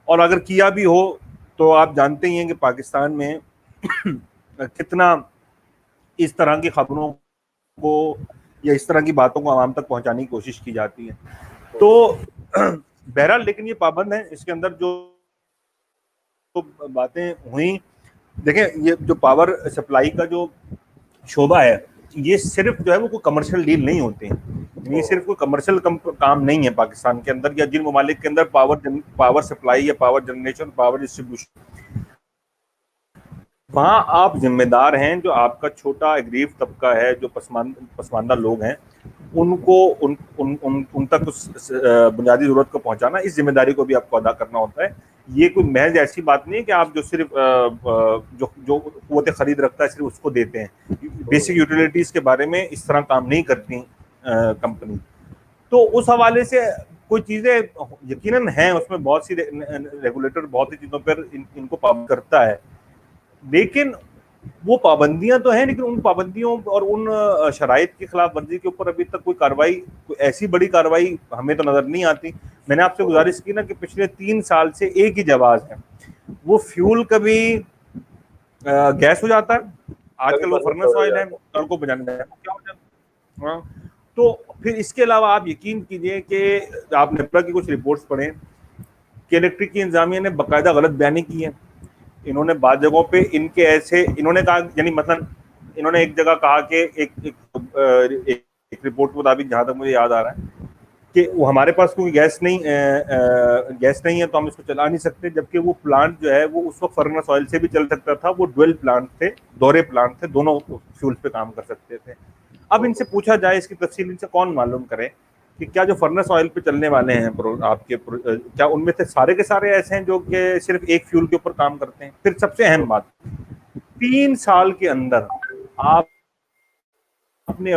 और अगर किया भी हो तो आप जानते ही हैं कि पाकिस्तान में कितना इस तरह की खबरों को या इस तरह की बातों को आवाम तक पहुंचाने की कोशिश की जाती है। तो बहरहाल, लेकिन ये पाबंद है, इसके अंदर जो बातें हुई, देखें, ये जो पावर सप्लाई का जो शोबा है, ये सिर्फ जो है वो कोई कमर्शियल डील नहीं होते हैं, ये सिर्फ कोई कमर्शियल काम नहीं है पाकिस्तान के अंदर, या जिन ममालिक के अंदर पावर सप्लाई या पावर जनरेशन, पावर डिस्ट्रीब्यूशन, वहाँ आप जिम्मेदार हैं। जो आपका छोटा एग्रीव तबका है, जो पसमानदा लोग हैं, उनको उन तक उस बुनियादी जरूरत को पहुंचाना, इस जिम्मेदारी को भी आपको अदा करना होता है। ये कोई महज ऐसी बात नहीं है कि आप जो सिर्फ जो कुव्वत खरीद रखता है सिर्फ उसको देते हैं। बेसिक यूटिलिटीज के बारे में इस तरह काम नहीं करती कंपनी। तो उस हवाले से कोई चीज़ें यकीनन हैं, उसमें बहुत सी रेगुलेटर बहुत सी चीज़ों पर इनको पाबंद करता है, लेकिन वो पाबंदियां तो हैं, लेकिन उन पाबंदियों और उन शराइत की खिलाफ वर्जी के ऊपर अभी तक कोई कार्रवाई, कोई ऐसी बड़ी कार्रवाई हमें तो नजर नहीं आती। मैंने आपसे गुजारिश की ना कि पिछले 3 साल से एक ही जवाब है, वो फ्यूल कभी गैस हो जाता है, आजकल वो फर्नेस ऑयल है, कल को बजाने क्या हो जाता है। तो फिर इसके अलावा आप यकीन कीजिए कि आप नेपरा की कुछ रिपोर्ट्स पढ़ें कि इलेक्ट्रिक की इंतजामिया ने बाकायदा गलत बयानी की है। इन्होंने बाद जगहों पे इनके ऐसे इन्होंने कहा, यानी मतलब इन्होंने एक जगह कहा कि एक रिपोर्ट के मुताबिक, जहां तक मुझे याद आ रहा है, कि वो हमारे पास कोई गैस नहीं है तो हम इसको चला नहीं सकते, जबकि वो प्लांट जो है वो उस वक्त फर्नेस ऑयल से भी चल सकता था। वो डुअल प्लांट थे, दोहरे प्लांट थे, दोनों फ्यूल पे काम कर सकते थे। अब इनसे पूछा जाए इसकी तफसील, इनसे कौन मालूम करे कि क्या जो फर्नेस ऑयल पे चलने वाले हैं क्या उनमें से सारे के सारे ऐसे हैं जो कि सिर्फ एक फ्यूल के ऊपर काम करते हैं। फिर सबसे अहम बात, 3 साल के अंदर आप अपने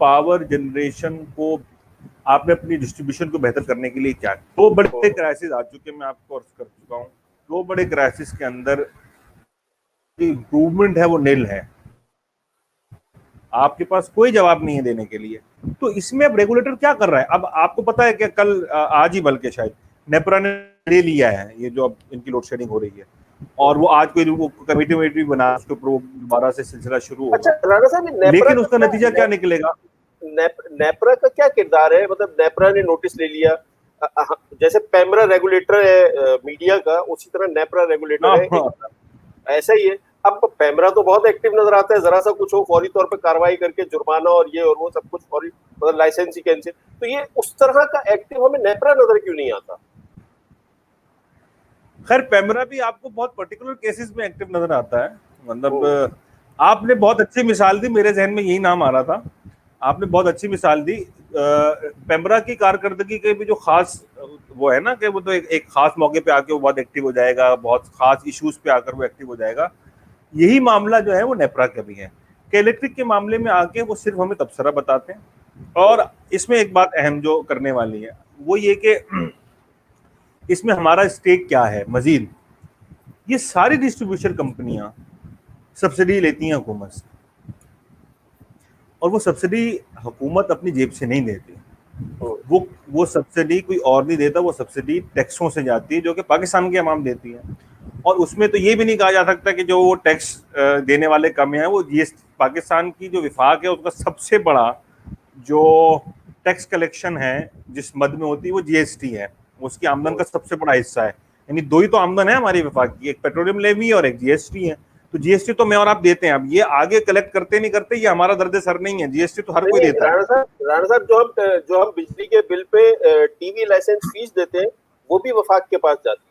पावर जनरेशन को, आपने अपनी डिस्ट्रीब्यूशन को बेहतर करने के लिए क्या, 2 बड़े क्राइसिस आ चुके, मैं आपको अर्ज कर चुका हूँ। 2 बड़े क्राइसिस के अंदर इम्प्रूवमेंट है वो नील है, आपके पास कोई जवाब नहीं है देने के लिए। तो इसमें अब रेगुलेटर क्या कर रहा है? अब आपको पता है कि कल आज ही बल्कि शायद नेपरा ने ले लिया है ये जो अब इनकी लोड शेडिंग हो रही है, और वो आज कोई कमेटी बना, उसके ऊपर दोबारा से सिलसिला शुरू होगा। अच्छा राणा साहब, लेकिन उसका नतीजा क्या निकलेगा? नेपरा का क्या किरदार है? मतलब नेपरा ने नोटिस ले लिया, जैसे पेमरा रेगुलेटर है मीडिया का, उसी तरह नेपरा रेगुलेटर है, ऐसा ही है। अब पेमरा तो बहुत एक्टिव नजर आता है, जरा सा कुछ हो फौरी तौर पे कार्रवाई करके जुर्माना और ये और वो सब कुछ फौरी, मतलब लाइसेंस ही कैंसिल। तो ये उस तरह का एक्टिव हमें नेपरा नजर क्यों नहीं आता? खैर पेमरा भी आपको बहुत पर्टिकुलर केसेस में एक्टिव नजर आता है। मतलब आपने बहुत अच्छी मिसाल दी, मेरे जहन में यही नाम आ रहा था, आपने बहुत अच्छी मिसाल दी। पेमरा की कारकर्दगी के भी जो खास वो है ना कि वो तो एक खास मौके पे आके वो बहुत एक्टिव हो जाएगा, बहुत खास इश्यूज पे आकर वो एक्टिव हो जाएगा। यही मामला जो है वो नेपरा का भी है कि इलेक्ट्रिक के मामले में आके वो सिर्फ हमें तबसरा बताते हैं। और इसमें एक बात अहम जो करने वाली है वो ये कि इसमें हमारा स्टेक क्या है मजीद। ये सारी डिस्ट्रीब्यूशन कंपनियां सब्सिडी लेती हैं हुकूमत से, और वो सब्सिडी हुकूमत अपनी जेब से नहीं देती, वो सब्सिडी कोई और नहीं देता, वो सब्सिडी टैक्सों से जाती है जो कि पाकिस्तान की अवाम देती है। और उसमें तो ये भी नहीं कहा जा सकता कि जो वो टैक्स देने वाले कम हैं, वो जीएसटी, पाकिस्तान की जो विफाक है उसका सबसे बड़ा जो टैक्स कलेक्शन है जिस मद में होती है वो जीएसटी है, उसकी आमदन का सबसे बड़ा हिस्सा है। यानी दो ही तो आमदन है हमारी विफाक की, एक पेट्रोलियम लेवी और एक जीएसटी है। तो जीएसटी तो मैं और आप देते हैं, अब ये आगे कलेक्ट करते नहीं करते ये हमारा दर्द सर नहीं है, जीएसटी तो हर कोई देता है। राणा साहब जो हम बिजली के bill pay TV licence fees देते हैं वो भी वफाक के पास जाती है,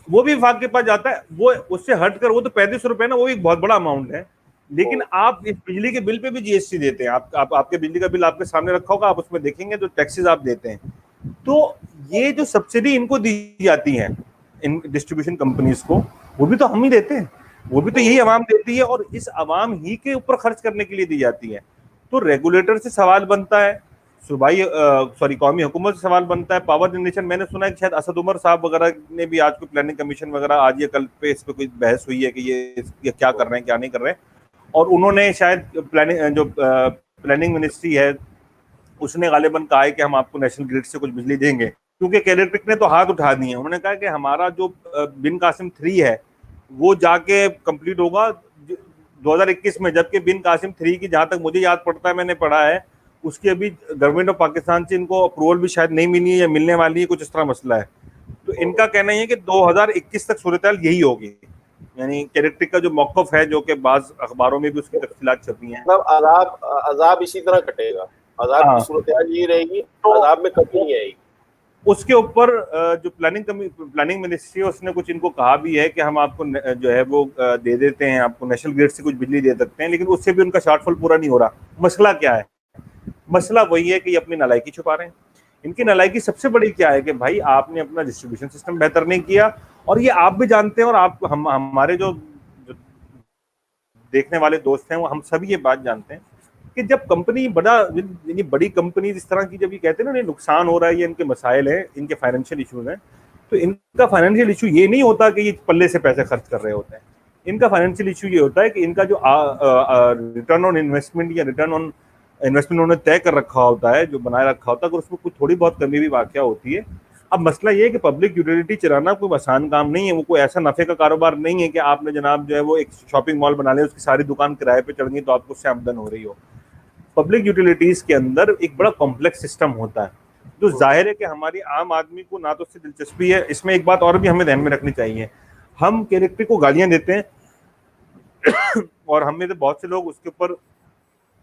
वो भी विभाग के पास जाता है। वो उससे हटकर वो तो 3500 ना, वो भी एक बहुत बड़ा अमाउंट है। लेकिन आप इस बिजली के बिल पे भी जीएसटी देते हैं। आपके बिजली का बिल आपके सामने रखा होगा, आप उसमें देखेंगे जो टैक्सेस आप देते हैं। तो ये जो सब्सिडी इनको दी जाती है इन डिस्ट्रीब्यूशन कंपनीज को, वो भी तो हम ही देते हैं, वो भी तो यही अवाम देती है, और इस अवाम ही के ऊपर खर्च करने के लिए दी जाती है। तो रेगुलेटर से सवाल बनता है, सूबाई कौमी हुकूमत से सवाल बनता है, पावर जनरेशन। मैंने सुना है कि शायद असद उमर साहब वगैरह ने भी आज कोई प्लानिंग कमीशन वगैरह आज या कल पे इस पे कोई बहस हुई है कि ये क्या कर रहे हैं क्या नहीं कर रहे हैं, और उन्होंने शायद प्लानिंग मिनिस्ट्री है उसने गालिबन कहा है कि हम आपको नेशनल ग्रिड से कुछ बिजली देंगे, क्योंकि इलेक्ट्रिक ने तो हाथ उठा दिए। उन्होंने कहा कि हमारा जो बिन कासिम 3 है वो जाके कंप्लीट होगा 2021 में, जबकि बिन कासिम 3 की जहां तक मुझे याद पड़ता है, मैंने पढ़ा है, उसकी अभी गवर्नमेंट ऑफ पाकिस्तान से इनको अप्रूवल भी शायद नहीं मिली है या मिलने वाली है, कुछ इस तरह मसला है। तो इनका कहना है कि 2021 तक सूरत-ए-हाल यही होगी, यानी इलेक्ट्रिक का जो मौकफ है, जो कि बाज अखबारों में भी उसकी तफसीलात छपी हैं, मतलब अजाब इसी तरह कटेगा, अजाब की सूरत-ए-हाल यही रहेगी, अजाब में कमी नहीं आएगी। उसके ऊपर जो प्लानिंग मिनिस्ट्री है उसने कुछ इनको कहा भी है कि हम आपको जो है वो दे देते हैं, आपको नेशनल ग्रिड से कुछ बिजली दे सकते हैं, लेकिन उससे भी उनका शॉर्टफॉल पूरा नहीं हो रहा। मसला क्या है? मसला वही है कि ये अपनी नालायकी छुपा रहे हैं। इनकी नालायकी सबसे बड़ी क्या है कि भाई आपने अपना डिस्ट्रीब्यूशन सिस्टम बेहतर नहीं किया, और ये आप भी जानते हैं, और आप हमारे जो देखने वाले दोस्त हैं वो हम सभी ये बात जानते हैं कि जब कंपनी बड़ी कंपनी इस तरह की जब ये कहते हैं ना नुकसान हो रहा है, ये इनके मसाइल हैं, इनके फाइनेंशियल इशूज हैं, तो इनका फाइनेंशियल इशू ये नहीं होता कि ये पल्ले से पैसे खर्च कर रहे होते हैं। इनका फाइनेंशियल इशू ये होता है कि इनका जो रिटर्न ऑन इन्वेस्टमेंट या रिटर्न ऑन इन्वेस्टमेंट उन्होंने तय कर रखा होता है, जो बनाए रखा होता है, अगर उसमें कुछ थोड़ी बहुत कमी भी वाकया होती है। अब मसला ये है कि पब्लिक यूटिलिटी चलाना कोई आसान काम नहीं है, वो कोई ऐसा नफे का कारोबार नहीं है कि आपने जनाब जो है वो एक शॉपिंग मॉल बना लिया, उसकी सारी दुकान किराए पे चढ़ गई तो आपको उससे आमदन हो रही हो। पब्लिक यूटिलिटीज के अंदर एक बड़ा कॉम्प्लेक्स सिस्टम होता है, जो जाहिर है कि हमारी आम आदमी को ना तो उससे दिलचस्पी है। इसमें एक बात और भी हमें ध्यान में रखनी चाहिए, हम के इलेक्ट्रिक को गालियां देते हैं और हम में से बहुत से लोग उसके ऊपर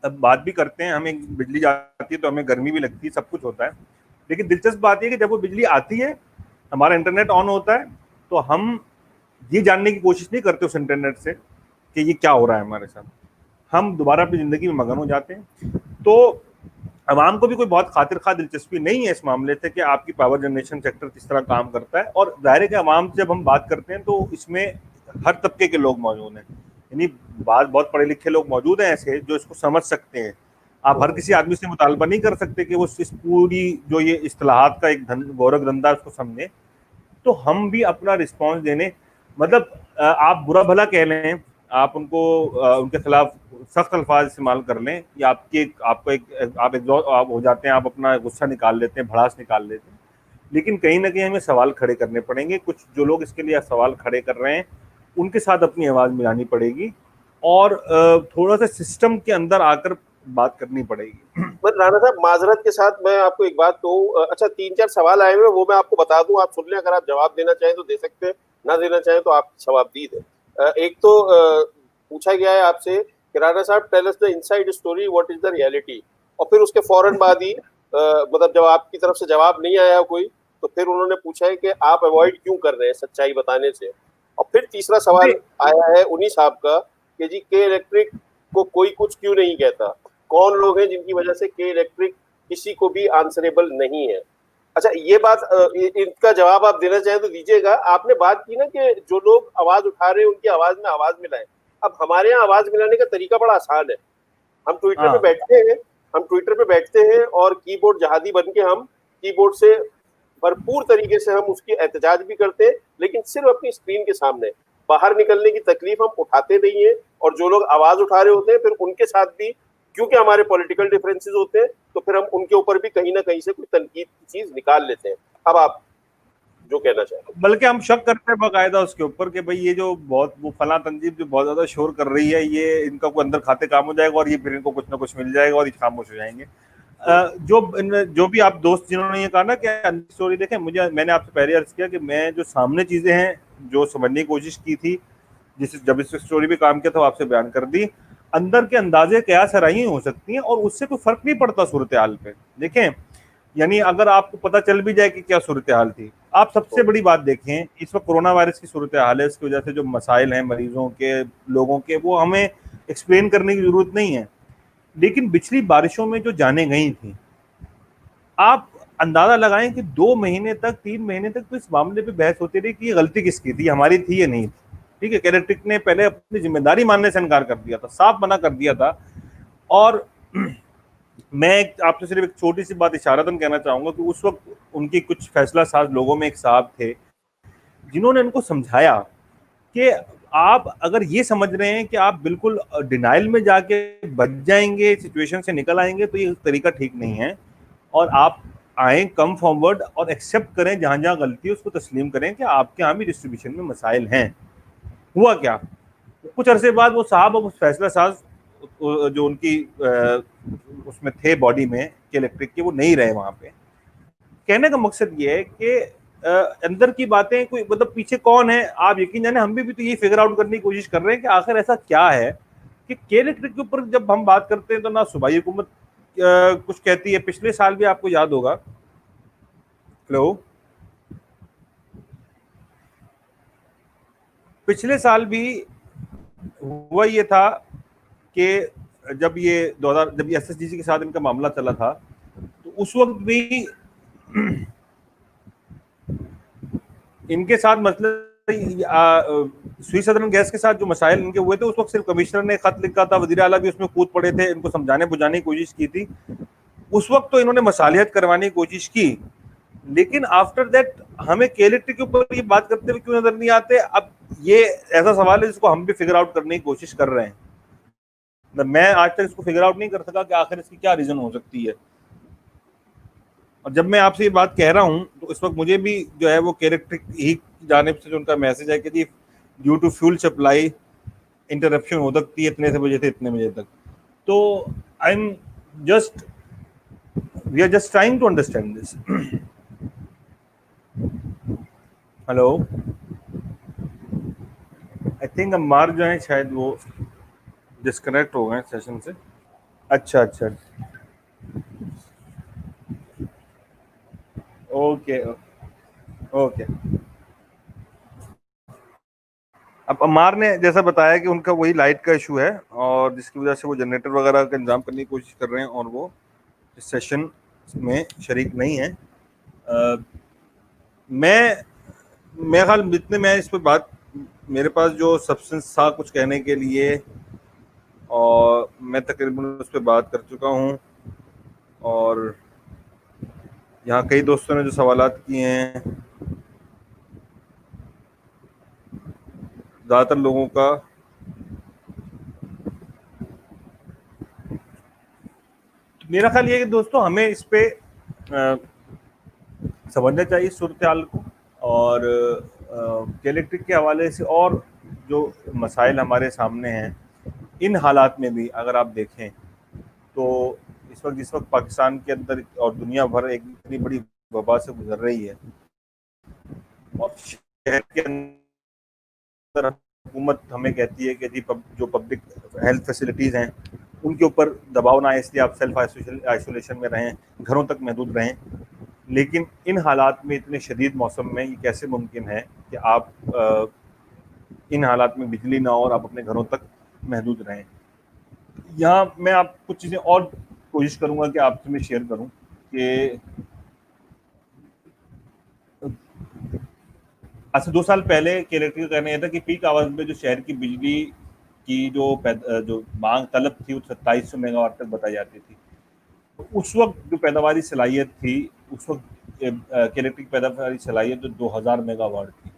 बात भी करते हैं, हमें बिजली जाती है तो हमें गर्मी भी लगती है, सब कुछ होता है। लेकिन दिलचस्प बात यह कि जब वो बिजली आती है, हमारा इंटरनेट ऑन होता है, तो हम ये जानने की कोशिश नहीं करते उस इंटरनेट से कि ये क्या हो रहा है हमारे साथ, हम दोबारा अपनी जिंदगी में मगन हो जाते हैं। तो अवाम को भी कोई बहुत खातिर खा दिलचस्पी नहीं है इस मामले से कि आपकी पावर जनरेशन सेक्टर किस तरह काम करता है। और जाहिर है कि अवाम से जब हम बात करते हैं तो इसमें हर तबके के लोग मौजूद हैं, यानी बहुत पढ़े लिखे लोग मौजूद हैं ऐसे जो इसको समझ सकते हैं। आप हर किसी आदमी से मुतालबा नहीं कर सकते कि वो इस पूरी जो ये इस्तिलाहात का एक गोरख धंधा उसको समझे। तो हम भी अपना रिस्पॉन्स देने, मतलब आप बुरा भला कह लें, आप उनको उनके खिलाफ सख्त अल्फाज इस्तेमाल कर लें, या आप हो जाते हैं, आप अपना गुस्सा निकाल लेते हैं, भड़ास निकाल लेते हैं, लेकिन कहीं ना कहीं हमें सवाल खड़े करने पड़ेंगे। कुछ जो लोग इसके लिए सवाल खड़े कर रहे हैं उनके साथ अपनी आवाज़ मिलानी पड़ेगी और थोड़ा सा सिस्टम के अंदर आकर बात करनी पड़ेगी। राणा साहब, माजरत के साथ मैं आपको एक बात कहूँ, अच्छा 3-4 सवाल आए हुए, वो मैं आपको बता दूं, आप सुन लें, अगर आप जवाब देना चाहें तो दे सकते हैं, ना देना चाहें तो आप जवाब दी दें। एक तो पूछा गया है आपसे कि राणा साहब tell us the inside story, what is the reality. और फिर उसके फौरन बाद ही मतलब जब आपकी तरफ से जवाब नहीं आया कोई, तो फिर उन्होंने पूछा है कि आप अवॉइड क्यों कर रहे हैं सच्चाई बताने से। और फिर तीसरा सवाल आया है उन्हीं साहब का कि जी के इलेक्ट्रिक को कोई कुछ क्यों नहीं कहता, कौन लोग हैं जिनकी वजह से के इलेक्ट्रिक किसी को भी आंसरेबल नहीं है। अच्छा, ये बात इनका जवाब आप देना चाहें तो दीजिएगा। आपने बात की ना कि जो लोग आवाज उठा रहे हैं उनकी आवाज में आवाज मिलाएं। अब हमारे यहाँ आवाज मिलाने का तरीका बड़ा आसान है, हम ट्विटर पे बैठते हैं, और कीबोर्ड जहादी बन के हम कीबोर्ड से भरपूर तरीके से हम उसकी एहतजाज भी करते हैं, लेकिन सिर्फ अपनी स्क्रीन के सामने। बाहर निकलने की तकलीफ हम उठाते नहीं है। और जो लोग आवाज उठा रहे होते हैं फिर उनके साथ भी, क्योंकि हमारे पॉलिटिकल डिफरेंसेस होते हैं, तो फिर हम उनके ऊपर भी कहीं ना कहीं से कोई तनकीद की चीज निकाल लेते हैं। अब आप जो कहना चाहें। बल्कि हम शक करते हैं बाकायदा उसके ऊपर कि भाई ये जो बहुत वो फला तंजीम जो बहुत ज्यादा शोर कर रही है, ये इनका कोई अंदर खाते काम हो जाएगा और ये फिर इनको कुछ ना कुछ मिल जाएगा और ये खामोश हो जाएंगे। जो भी आप दोस्त जिन्होंने ये कहा ना कि स्टोरी देखें, मैंने आपसे पहले अर्ज किया कि मैं जो सामने चीजें हैं जो समझने की कोशिश की थी, जब इस स्टोरी पे काम किया था, आपसे बयान कर दी। अंदर के अंदाजे क्या सराही हो सकती हैं और उससे कोई फर्क नहीं पड़ता सूरत हाल पे। देखें, यानी अगर आपको पता चल भी जाए कि क्या सूरत हाल थी, आप सबसे बड़ी बात देखें, इस वक्त कोरोना वायरस की सूरत हाल है, इसकी वजह से जो मसाइल हैं मरीजों के, लोगों के, वो हमें एक्सप्लेन करने की जरूरत नहीं है। लेकिन पिछली बारिशों में जो जाने गई थी, आप अंदाजा लगाएं कि 2 महीने तक 3 महीने तक तो इस मामले पे बहस होती रही कि ये गलती किसकी थी, हमारी थी या नहीं थी। ठीक है, इलेक्ट्रिक ने पहले अपनी जिम्मेदारी मानने से इनकार कर दिया था, साफ मना कर दिया था। और मैं आपसे सिर्फ एक छोटी सी बात इशारतन कहना चाहूंगा कि उस वक्त उनकी कुछ फैसला साज लोगों में एक साहब थे जिन्होंने उनको समझाया कि आप अगर ये समझ रहे हैं कि आप बिल्कुल डिनाइल में जाके बच जाएंगे, सिचुएशन से निकल आएंगे, तो ये तरीका ठीक नहीं है। और आप आए, कम फॉरवर्ड और एक्सेप्ट करें जहां जहां गलती है उसको तस्लीम करें कि आपके यहाँ भी डिस्ट्रीब्यूशन में मसाइल हैं। हुआ क्या, कुछ अरसे बाद वो साहब अब फैसला साज जो उनकी उसमें थे बॉडी में के इलेक्ट्रिक के, वो नहीं रहे वहां पे। कहने का मकसद ये है कि अंदर की बातें कोई, मतलब पीछे कौन है, आप यकीन जाने हम भी तो ये फिगर आउट करने की कोशिश कर रहे हैं कि आखिर ऐसा क्या है कि के इलेक्ट्रिक के ऊपर जब हम बात करते हैं तो ना सूबाई हुकूमत कुछ कहती है। पिछले साल भी आपको याद होगा, हेलो, पिछले साल भी हुआ ये था कि जब SSDC के साथ इनका मामला चला था, तो उस वक्त भी इनके साथ मसले सुई सदरन गैस के साथ जो मसाइल इनके हुए थे, उस वक्त सिर्फ कमिश्नर ने खत लिखा था, वजीर आला भी उसमें कूद पड़े थे, इनको समझाने बुझाने की कोशिश की थी। उस वक्त तो इन्होंने मसालियत करवाने की कोशिश की, लेकिन आफ्टर दैट हमें के इलेक्ट्रिक के ऊपर ये बात करते हुए क्यों नजर नहीं आते। अब ये ऐसा सवाल है जिसको हम भी फिगर आउट करने की कोशिश कर रहे हैं। मैं आज तक इसको फिगर आउट नहीं कर सका कि आखिर इसकी क्या रीजन हो सकती है। और जब मैं आपसे ये बात कह रहा हूँ तो इस वक्त मुझे भी जो है वो कैरेक्टर ही जानिब से जो उनका मैसेज है कि जी due to fuel supply interruption हो सकती है इतने से बजे से इतने बजे तक। तो I am just we are just trying to understand this. Hello, I think Ammar जो है शायद वो डिस्कनेक्ट हो गए सेशन से। अच्छा अच्छा, ओके ओके। अब अम्मार ने जैसा बताया कि उनका वही लाइट का इशू है और जिसकी वजह से वो जनरेटर वगैरह का इंतजाम करने की कोशिश कर रहे हैं और वो इस सेशन में शरीक नहीं है। मैं ख्याल जितने मैं इस पर बात, मेरे पास जो सब्सटेंस था कुछ कहने के लिए और मैं तकरीबन उस पर बात कर चुका हूँ। और यहाँ कई दोस्तों ने जो सवालात किए हैं, ज़्यादातर लोगों का मेरा ख्याल ये है कि दोस्तों हमें इस पे समझना चाहिए सूरत हाल को। और इलेक्ट्रिक के हवाले से और जो मसाइल हमारे सामने हैं, इन हालात में भी अगर आप देखें तो इस वक्त जिस वक्त पाकिस्तान के अंदर और दुनिया भर एक इतनी बड़ी वबा से गुजर रही है और शहर के अंदर हुकूमत हमें कहती है कि जी जो पब्लिक हेल्थ फैसिलिटीज़ हैं उनके ऊपर दबाव ना आए, इसलिए आप सेल्फ आइसोलेशन में रहें, घरों तक महदूद रहें। लेकिन इन हालात में, इतने शदीद मौसम में ये कैसे मुमकिन है कि आप इन हालात में बिजली ना हो और आप अपने घरों तक महदूद रहें। यहाँ मैं आप कुछ चीज़ें और कोशिश करूँगा कि आपसे मैं शेयर करूँ कि आज से 2 साल पहले केलेक्ट्री का कहना यह था कि पीक आवर्स में जो शहर की बिजली की जो मांग तलब थी वो 2700 मेगावाट तक बताई जाती थी। तो उस वक्त जो पैदावारी सलाहियत थी, उस वक्त केलेक्ट्री की पैदावारी सलाहियत जो 2000 मेगावाट थी।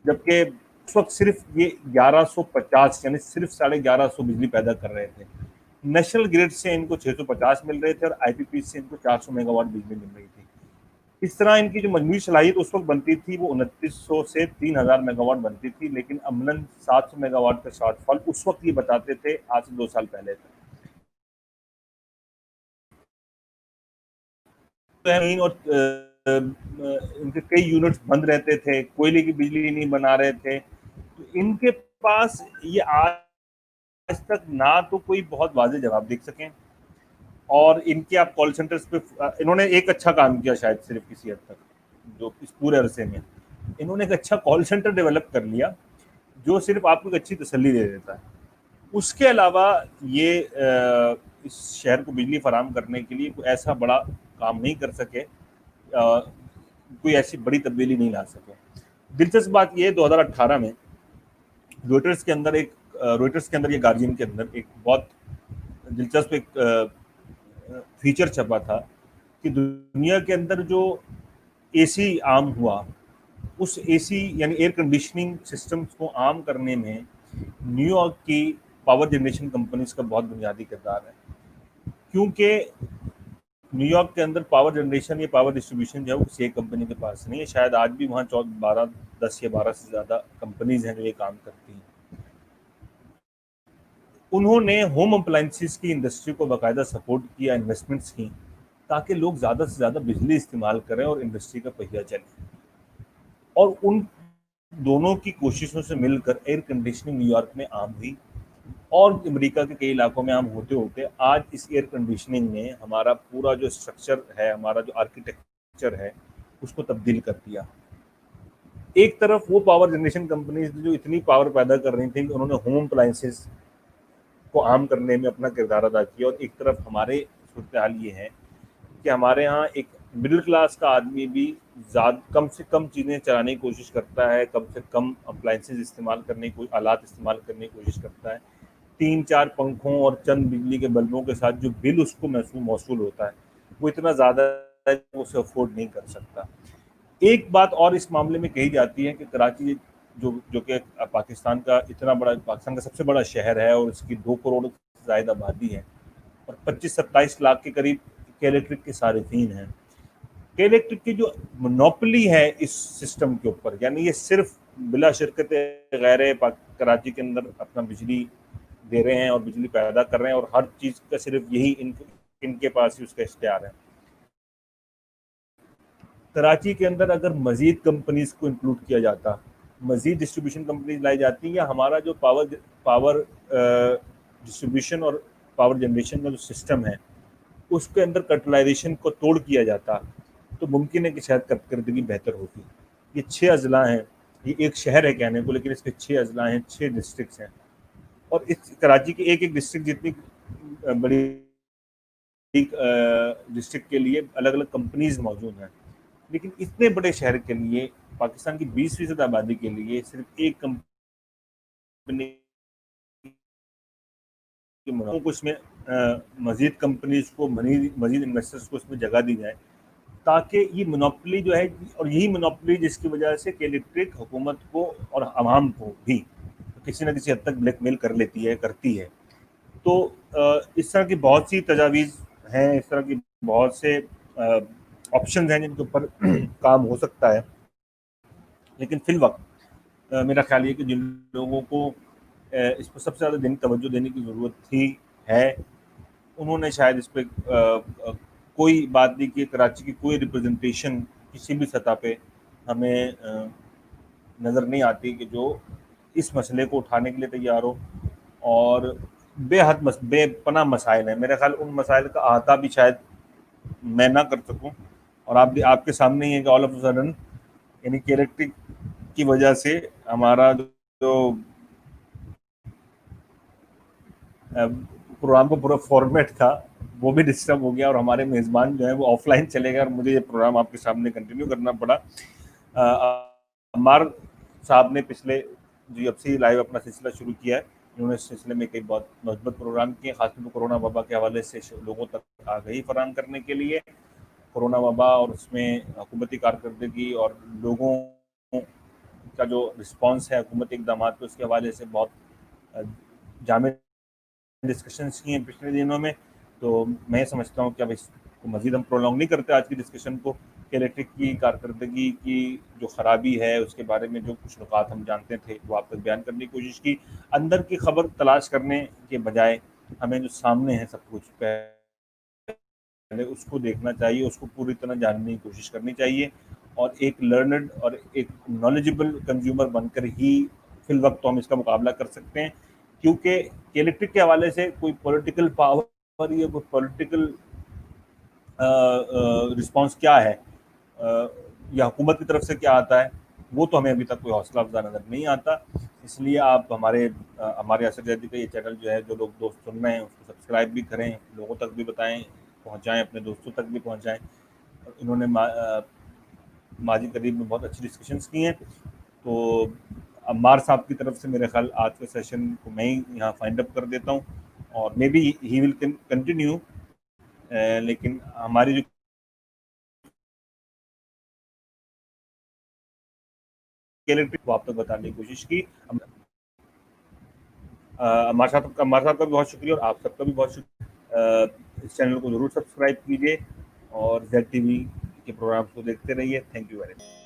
जबकि उस वक्त सिर्फ ये 1150 यानी सिर्फ 1150 बिजली पैदा कर रहे थे। नेशनल ग्रिड से इनको 650 मिल रहे थे और आईपीपी से इनको 400 मेगावाट बिजली मिल रही थी। इस तरह इनकी जो मजमूई सलाहियत उस वक्त बनती थी वो 2900 से 3000 मेगावाट बनती थी, लेकिन अमलन 700 मेगावाट का शॉर्टफॉल उस वक्त ये बताते थे, आज से 2 साल पहले तक। और इनके कई यूनिट्स बंद रहते थे, कोयले की बिजली नहीं बना रहे थे। तो इनके पास ये आज तक ना तो कोई बहुत वाज़ेह जवाब देख सकें और इनके आप कॉल सेंटर्स पे इन्होंने एक अच्छा काम किया शायद सिर्फ किसी हद तक, जो इस पूरे अरसे में इन्होंने एक अच्छा कॉल सेंटर डेवलप कर लिया जो सिर्फ आपको एक अच्छी तसल्ली दे देता है। उसके अलावा ये इस शहर को बिजली फराहम करने के लिए कोई ऐसा बड़ा काम नहीं कर सके, कोई ऐसी बड़ी तब्दीली नहीं ला सके। दिलचस्प बात ये 2018 में रॉयटर्स के अंदर ये गार्जियन के अंदर एक बहुत दिलचस्प एक फीचर छपा था कि दुनिया के अंदर जो एसी आम हुआ, उस एसी यानी एयर कंडीशनिंग सिस्टम्स को आम करने में न्यूयॉर्क की पावर जनरेशन कंपनीज का बहुत बुनियादी किरदार है। क्योंकि न्यूयॉर्क के अंदर पावर जनरेशन या पावर डिस्ट्रीब्यूशन जो है वो किसी एक कंपनी के पास नहीं है, शायद आज भी वहाँ 10 या 12 से ज़्यादा कंपनीज हैं जो ये काम करती हैं। उन्होंने होम अप्लायंसेस की इंडस्ट्री को बाकायदा सपोर्ट किया, इन्वेस्टमेंट्स की, ताकि लोग ज़्यादा से ज़्यादा बिजली इस्तेमाल करें और इंडस्ट्री का पहिया चले। और उन दोनों की कोशिशों से मिलकर एयर कंडीशनिंग न्यूयॉर्क में आम हुई और अमेरिका के कई इलाकों में आम होते होते आज इस एयर कंडीशनिंग ने हमारा पूरा जो स्ट्रक्चर है, हमारा जो आर्किटेक्चर है, उसको तब्दील कर दिया। एक तरफ वो पावर जनरेशन कंपनीज जो इतनी पावर पैदा कर रही थी, उन्होंने होम अप्लायंसेस को आम करने में अपना किरदार अदा किया, और एक तरफ हमारे सूरत हाल ये है कि हमारे यहाँ एक मिडिल क्लास का आदमी भी कम से कम चीज़ें चलाने की कोशिश करता है, कम से कम अप्लायंसेस इस्तेमाल करने की, आलात इस्तेमाल करने की कोशिश करता है। 3-4 पंखों और चंद बिजली के बल्बों के साथ जो बिल उसको मौसूल होता है वो इतना ज़्यादा है वो उसे अफोर्ड नहीं कर सकता। एक बात और इस मामले में कही जाती है कि कराची जो कि पाकिस्तान का सबसे बड़ा शहर है और इसकी 2 करोड़ से ज़्यादा आबादी है और 25-27 लाख के करीब के इलेक्ट्रिक के सारिफीन हैं। के इलेक्ट्रिक की जो मोनोपोली है इस सिस्टम के ऊपर, यानी ये सिर्फ बिला शिरकत गैर कराची के अंदर अपना बिजली दे रहे हैं और बिजली पैदा कर रहे हैं और हर चीज़ का सिर्फ यही इनके पास ही उसका इख्तियार है। कराची के अंदर अगर मजीद कंपनीज को इंक्लूड किया जाता, मजीद डिस्ट्रीब्यूशन कंपनीज लाई जाती, या हमारा जो पावर डिस्ट्रीब्यूशन और पावर जनरेशन का जो सिस्टम है उसके अंदर कर्टलाइजेशन को तोड़ किया जाता, तो मुमकिन है कि शायद कारकर्दगी बेहतर होती। ये 6 अजला हैं, ये एक शहर है कहने को, लेकिन इसके 6 अजला हैं, 6 डिस्ट्रिक्ट्स हैं और इस कराची की एक डिस्ट्रिक्ट जितनी बड़ी डिस्ट्रिक्ट के लिए अलग अलग कंपनीज मौजूद हैं, लेकिन इतने बड़े शहर के लिए, पाकिस्तान की 20% आबादी के लिए सिर्फ एक कंपनी को इसमें मजीद कंपनीज को मजीद इन्वेस्टर्स को इसमें जगह दी जाए, ताकि ये मोनोपोली जो है, और यही मोनोपोली जिसकी वजह से इलेक्ट्रिक हुकूमत को और आवाम को भी किसी न किसी हद तक ब्लैकमेल करती है। तो इस तरह की बहुत सी तजावीज़ हैं, इस तरह की बहुत से ऑप्शन हैं जिनके ऊपर काम हो सकता है, लेकिन फिल वक्त मेरा ख्याल ये कि जिन लोगों को इस पर सबसे ज़्यादा तवज्जो देने की ज़रूरत है, उन्होंने शायद इस पर कोई बात नहीं की। कराची की कोई रिप्रेजेंटेशन किसी भी सतह पे हमें नज़र नहीं आती कि जो इस मसले को उठाने के लिए तैयार हो, और बेपनाह मसाइल हैं। मेरे ख्याल उन मसाइल का अहाता भी शायद मैं ना कर सकूं, और आपके सामने ही है कि ऑल ऑफ सडन यानी इलेक्ट्रिक की वजह से हमारा जो प्रोग्राम का पूरा फॉर्मेट था वो भी डिस्टर्ब हो गया और हमारे मेज़बान जो है वो ऑफलाइन चले गए और मुझे ये प्रोग्राम आपके सामने कंटिन्यू करना पड़ा। अम्मार साहब ने पिछले जब से लाइव अपना सिलसिला शुरू किया है, इन्होंने इस सिलसिले में कई बहुत मजबूत प्रोग्राम किए, खासतौर पर कोरोना वबा के हवाले से लोगों तक आगाही फराहम करने के लिए। कोरोना वबा और उसमें हुकूमती कारकर्दगी और लोगों का जो रिस्पांस है हुकूमती इक़दाम पे, उसके हवाले से बहुत जामे डिस्कशंस की हैं पिछले दिनों में। तो मैं समझता हूँ कि अब इसको मज़ीद हम प्रोलॉन्ग नहीं करते आज की डिस्कशन को, कि इलेक्ट्रिक की कारकर्दगी की जो ख़राबी है उसके बारे में जो कुछ नुकात हम जानते थे वो आप तक बयान करने की कोशिश की। अंदर की खबर तलाश करने के बजाय हमें जो सामने है सब कुछ पहले उसको देखना चाहिए, उसको पूरी तरह जानने की कोशिश करनी चाहिए, और एक लर्नड और एक नॉलेजेबल कंज्यूमर बनकर ही फिल वक्त तो हम इसका मुकाबला कर सकते हैं। क्योंकि इलेक्ट्रिक के हवाले से कोई पॉलिटिकल पावर या कोई पॉलिटिकल रिस्पांस क्या है या हुकूमत की तरफ से क्या आता है, वो तो हमें अभी तक कोई हौसला अफजा नज़र नहीं आता। इसलिए आप हमारे असर जैदी का ये चैनल जो है, जो लोग दोस्त सुन रहे हैं उसको सब्सक्राइब भी करें, लोगों तक भी बताएं, पहुंचाएं, अपने दोस्तों तक भी पहुंचाएं। इन्होंने माजी करीब में बहुत अच्छी डिस्कशंस की हैं। तो अम्मार साहब की तरफ से मेरे ख्याल आज के सेशन को मैं ही यहाँ फाइंड अप कर देता हूँ, और may be he will continue, लेकिन हमारी जो इलेक्ट्रिक आप तक बताने की कोशिश की। अम्मार साहब का भी बहुत शुक्रिया और आप सबका भी बहुत शुक्रिया। इस चैनल को ज़रूर सब्सक्राइब कीजिए और ZTV के प्रोग्राम्स को देखते रहिए। Thank you very much.